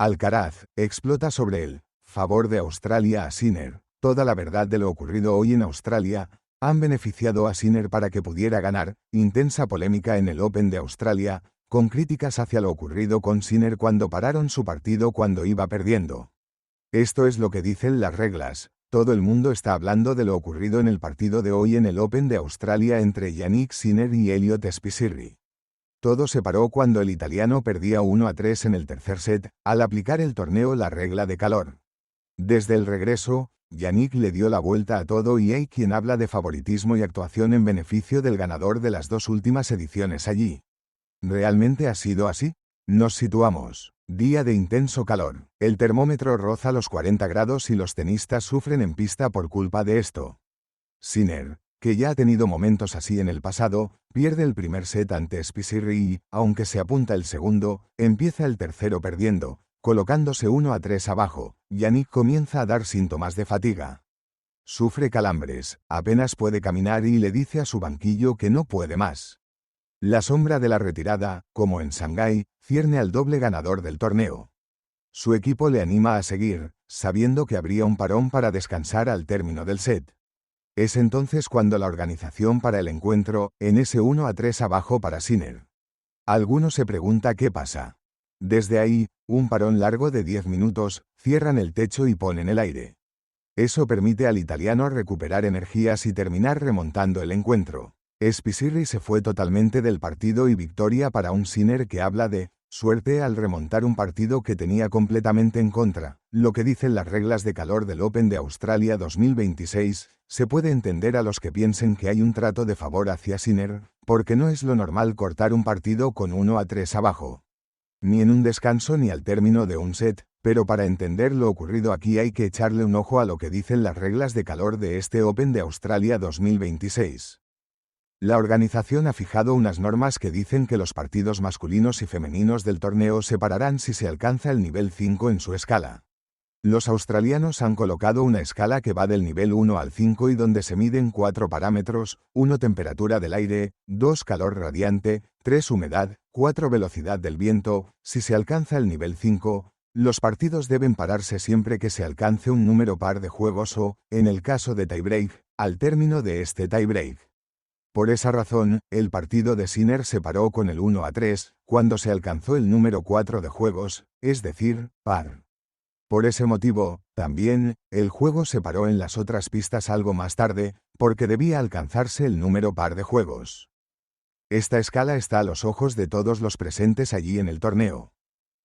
Alcaraz explota sobre el favor de Australia a Sinner. Toda la verdad de lo ocurrido hoy en Australia han beneficiado a Sinner para que pudiera ganar. Intensa polémica en el Open de Australia, con críticas hacia lo ocurrido con Sinner cuando pararon su partido cuando iba perdiendo. Esto es lo que dicen las reglas. Todo el mundo está hablando de lo ocurrido en el partido de hoy en el Open de Australia entre Jannik Sinner y Elliot Spisirri. Todo se paró cuando el italiano perdía 1-3 en el tercer set, al aplicar el torneo la regla de calor. Desde el regreso, Jannik le dio la vuelta a todo y hay quien habla de favoritismo y actuación en beneficio del ganador de las dos últimas ediciones allí. ¿Realmente ha sido así? Nos situamos. Día de intenso calor. El termómetro roza los 40 grados y los tenistas sufren en pista por culpa de esto. Sinner, que ya ha tenido momentos así en el pasado, pierde el primer set ante Spisirri y, aunque se apunta el segundo, empieza el tercero perdiendo, colocándose 1-3 abajo. Jannik comienza a dar síntomas de fatiga. Sufre calambres, apenas puede caminar y le dice a su banquillo que no puede más. La sombra de la retirada, como en Shanghái, cierne al doble ganador del torneo. Su equipo le anima a seguir, sabiendo que habría un parón para descansar al término del set. Es entonces cuando la organización para el encuentro, en ese 1-3 abajo para Sinner. Alguno se pregunta qué pasa. Desde ahí, un parón largo de 10 minutos, cierran el techo y ponen el aire. Eso permite al italiano recuperar energías y terminar remontando el encuentro. Spisirri se fue totalmente del partido y victoria para un Sinner que habla de suerte al remontar un partido que tenía completamente en contra. Lo que dicen las reglas de calor del Open de Australia 2026, se puede entender a los que piensen que hay un trato de favor hacia Sinner, porque no es lo normal cortar un partido con 1-3 abajo. Ni en un descanso ni al término de un set, pero para entender lo ocurrido aquí hay que echarle un ojo a lo que dicen las reglas de calor de este Open de Australia 2026. La organización ha fijado unas normas que dicen que los partidos masculinos y femeninos del torneo se pararán si se alcanza el nivel 5 en su escala. Los australianos han colocado una escala que va del nivel 1 al 5 y donde se miden 4 parámetros: 1 temperatura del aire, 2 calor radiante, 3 humedad, 4 velocidad del viento. Si se alcanza el nivel 5, los partidos deben pararse siempre que se alcance un número par de juegos o, en el caso de tiebreak, al término de este tiebreak. Por esa razón, el partido de Sinner se paró con el 1-3, cuando se alcanzó el número 4 de juegos, es decir, par. Por ese motivo, también, el juego se paró en las otras pistas algo más tarde, porque debía alcanzarse el número par de juegos. Esta escala está a los ojos de todos los presentes allí en el torneo.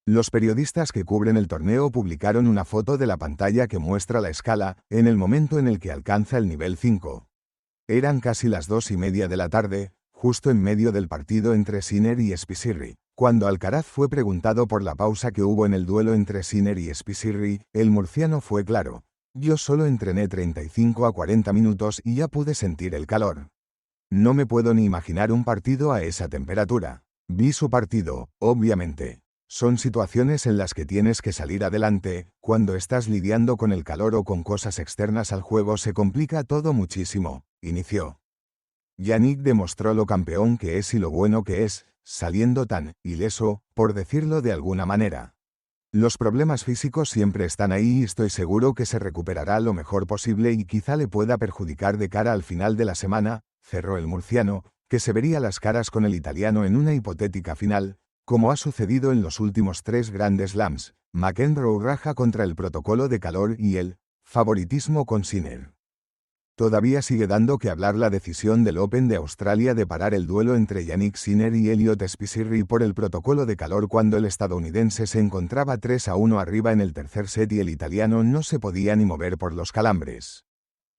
Los periodistas que cubren el torneo publicaron una foto de la pantalla que muestra la escala, en el momento en el que alcanza el nivel 5. Eran casi las 2:30 de la tarde, justo en medio del partido entre Sinner y Spisirri. Cuando Alcaraz fue preguntado por la pausa que hubo en el duelo entre Sinner y Spisirri, el murciano fue claro: yo solo entrené 35 a 40 minutos y ya pude sentir el calor. No me puedo ni imaginar un partido a esa temperatura. Vi su partido, obviamente. Son situaciones en las que tienes que salir adelante. Cuando estás lidiando con el calor o con cosas externas al juego se complica todo muchísimo. Inició. Jannik demostró lo campeón que es y lo bueno que es, saliendo tan ileso, por decirlo de alguna manera. Los problemas físicos siempre están ahí y estoy seguro que se recuperará lo mejor posible y quizá le pueda perjudicar de cara al final de la semana, cerró el murciano, que se vería las caras con el italiano en una hipotética final, como ha sucedido en los últimos 3 Grand Slams. McEnroe raja contra el protocolo de calor y el favoritismo con Sinner. Todavía sigue dando que hablar la decisión del Open de Australia de parar el duelo entre Jannik Sinner y Elliot Spisirri por el protocolo de calor cuando el estadounidense se encontraba 3-1 arriba en el tercer set y el italiano no se podía ni mover por los calambres.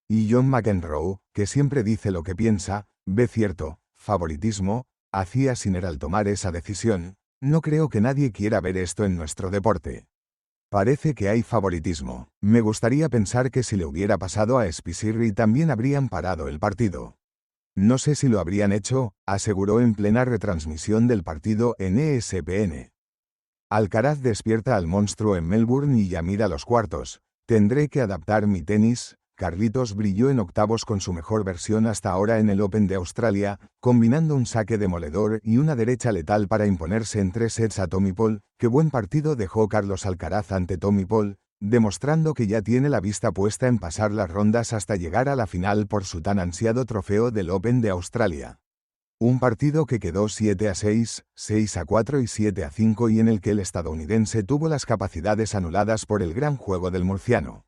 Y John McEnroe, que siempre dice lo que piensa, ve cierto favoritismo hacia Sinner al tomar esa decisión. No creo que nadie quiera ver esto en nuestro deporte. Parece que hay favoritismo. Me gustaría pensar que si le hubiera pasado a Spisirri también habrían parado el partido. No sé si lo habrían hecho, aseguró en plena retransmisión del partido en ESPN. Alcaraz despierta al monstruo en Melbourne y ya mira los cuartos. Tendré que adaptar mi tenis, Carlitos brilló en octavos con su mejor versión hasta ahora en el Open de Australia, combinando un saque demoledor y una derecha letal para imponerse en 3 sets a Tommy Paul. Qué buen partido dejó Carlos Alcaraz ante Tommy Paul, demostrando que ya tiene la vista puesta en pasar las rondas hasta llegar a la final por su tan ansiado trofeo del Open de Australia. Un partido que quedó 7-6, 6-4 y 7-5 y en el que el estadounidense tuvo las capacidades anuladas por el gran juego del murciano.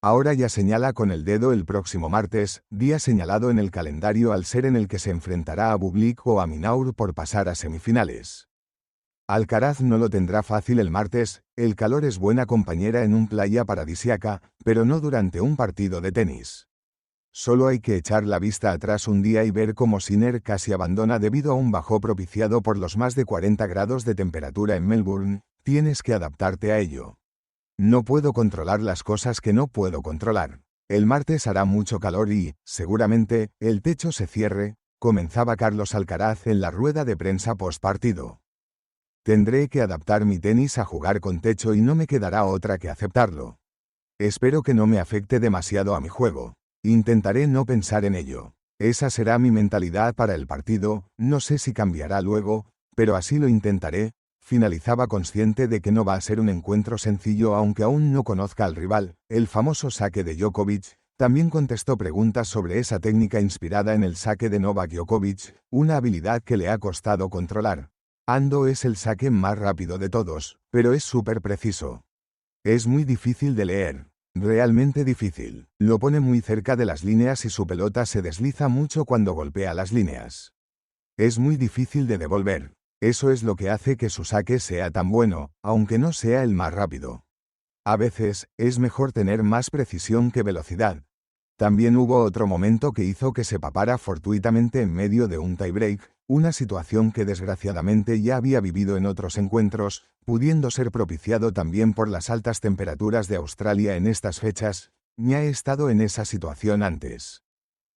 Ahora ya señala con el dedo el próximo martes, día señalado en el calendario al ser en el que se enfrentará a Bublik o a Minaur por pasar a semifinales. Alcaraz no lo tendrá fácil el martes, el calor es buena compañera en un playa paradisiaca, pero no durante un partido de tenis. Solo hay que echar la vista atrás un día y ver cómo Sinner casi abandona debido a un bajo propiciado por los más de 40 grados de temperatura en Melbourne. Tienes que adaptarte a ello. No puedo controlar las cosas que no puedo controlar. El martes hará mucho calor y, seguramente, el techo se cierre, comenzaba Carlos Alcaraz en la rueda de prensa post partido. Tendré que adaptar mi tenis a jugar con techo y no me quedará otra que aceptarlo. Espero que no me afecte demasiado a mi juego. Intentaré no pensar en ello. Esa será mi mentalidad para el partido, no sé si cambiará luego, pero así lo intentaré. Finalizaba consciente de que no va a ser un encuentro sencillo aunque aún no conozca al rival. El famoso saque de Djokovic. También contestó preguntas sobre esa técnica inspirada en el saque de Novak Djokovic, una habilidad que le ha costado controlar. Ando es el saque más rápido de todos, pero es súper preciso. Es muy difícil de leer. Realmente difícil. Lo pone muy cerca de las líneas y su pelota se desliza mucho cuando golpea las líneas. Es muy difícil de devolver. Eso es lo que hace que su saque sea tan bueno, aunque no sea el más rápido. A veces, es mejor tener más precisión que velocidad. También hubo otro momento que hizo que se papara fortuitamente en medio de un tiebreak, una situación que desgraciadamente ya había vivido en otros encuentros, pudiendo ser propiciado también por las altas temperaturas de Australia en estas fechas. Ya he estado en esa situación antes.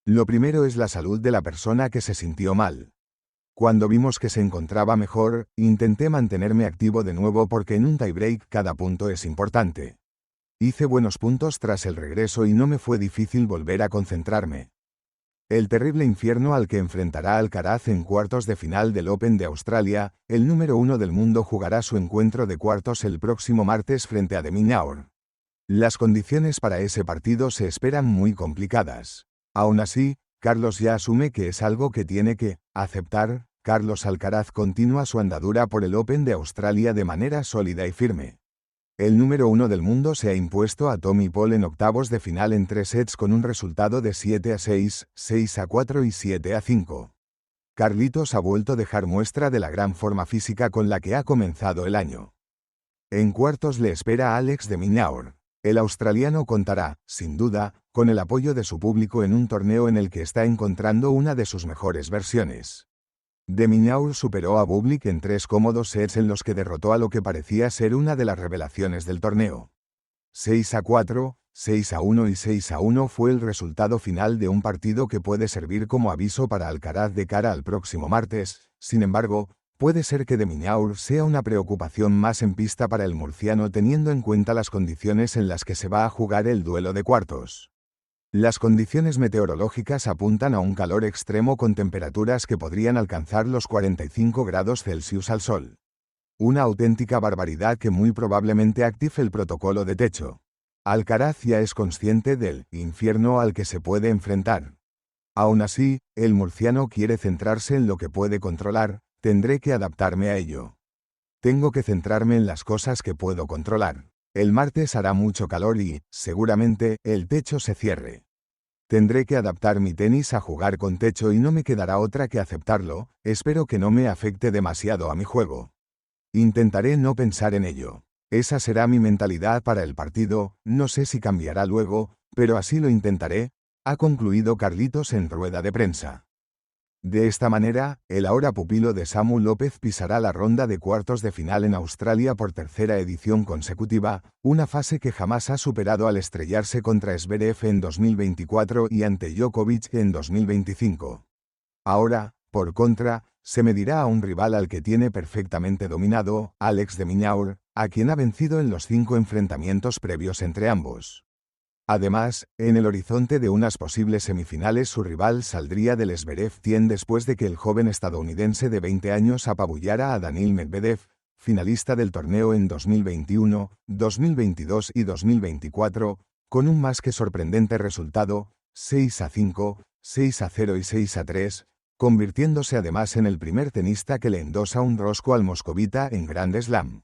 Lo primero es la salud de la persona que se sintió mal. Cuando vimos que se encontraba mejor, intenté mantenerme activo de nuevo porque en un tiebreak cada punto es importante. Hice buenos puntos tras el regreso y no me fue difícil volver a concentrarme. El terrible infierno al que enfrentará Alcaraz en cuartos de final del Open de Australia, el número 1 del mundo jugará su encuentro de cuartos el próximo martes frente a de Minaur. Las condiciones para ese partido se esperan muy complicadas. Aún así, Carlos ya asume que es algo que tiene que aceptar. Carlos Alcaraz continúa su andadura por el Open de Australia de manera sólida y firme. El número 1 del mundo se ha impuesto a Tommy Paul en octavos de final en 3 sets con un resultado de 7-6, 6-4 y 7-5. Carlitos ha vuelto a dejar muestra de la gran forma física con la que ha comenzado el año. En cuartos le espera Alex de Minaur. El australiano contará, sin duda, con el apoyo de su público en un torneo en el que está encontrando una de sus mejores versiones. De Minaur superó a Bublik en 3 cómodos sets en los que derrotó a lo que parecía ser una de las revelaciones del torneo. 6-4, 6-1 y 6-1 fue el resultado final de un partido que puede servir como aviso para Alcaraz de cara al próximo martes. Sin embargo, puede ser que de Minaur sea una preocupación más en pista para el murciano teniendo en cuenta las condiciones en las que se va a jugar el duelo de cuartos. Las condiciones meteorológicas apuntan a un calor extremo con temperaturas que podrían alcanzar los 45 grados Celsius al sol. Una auténtica barbaridad que muy probablemente active el protocolo de techo. Alcaraz ya es consciente del infierno al que se puede enfrentar. Aún así, el murciano quiere centrarse en lo que puede controlar. Tendré que adaptarme a ello. Tengo que centrarme en las cosas que puedo controlar. El martes hará mucho calor y, seguramente, el techo se cierre. Tendré que adaptar mi tenis a jugar con techo y no me quedará otra que aceptarlo. Espero que no me afecte demasiado a mi juego. Intentaré no pensar en ello. Esa será mi mentalidad para el partido, no sé si cambiará luego, pero así lo intentaré, ha concluido Carlitos en rueda de prensa. De esta manera, el ahora pupilo de Samu López pisará la ronda de cuartos de final en Australia por tercera edición consecutiva, una fase que jamás ha superado al estrellarse contra Zverev en 2024 y ante Djokovic en 2025. Ahora, por contra, se medirá a un rival al que tiene perfectamente dominado, Alex de Minaur, a quien ha vencido en los 5 enfrentamientos previos entre ambos. Además, en el horizonte de unas posibles semifinales su rival saldría del Zverev 100 después de que el joven estadounidense de 20 años apabullara a Daniil Medvedev, finalista del torneo en 2021, 2022 y 2024, con un más que sorprendente resultado, 6-5, 6-0 y 6-3, convirtiéndose además en el primer tenista que le endosa un rosco al moscovita en Grand Slam.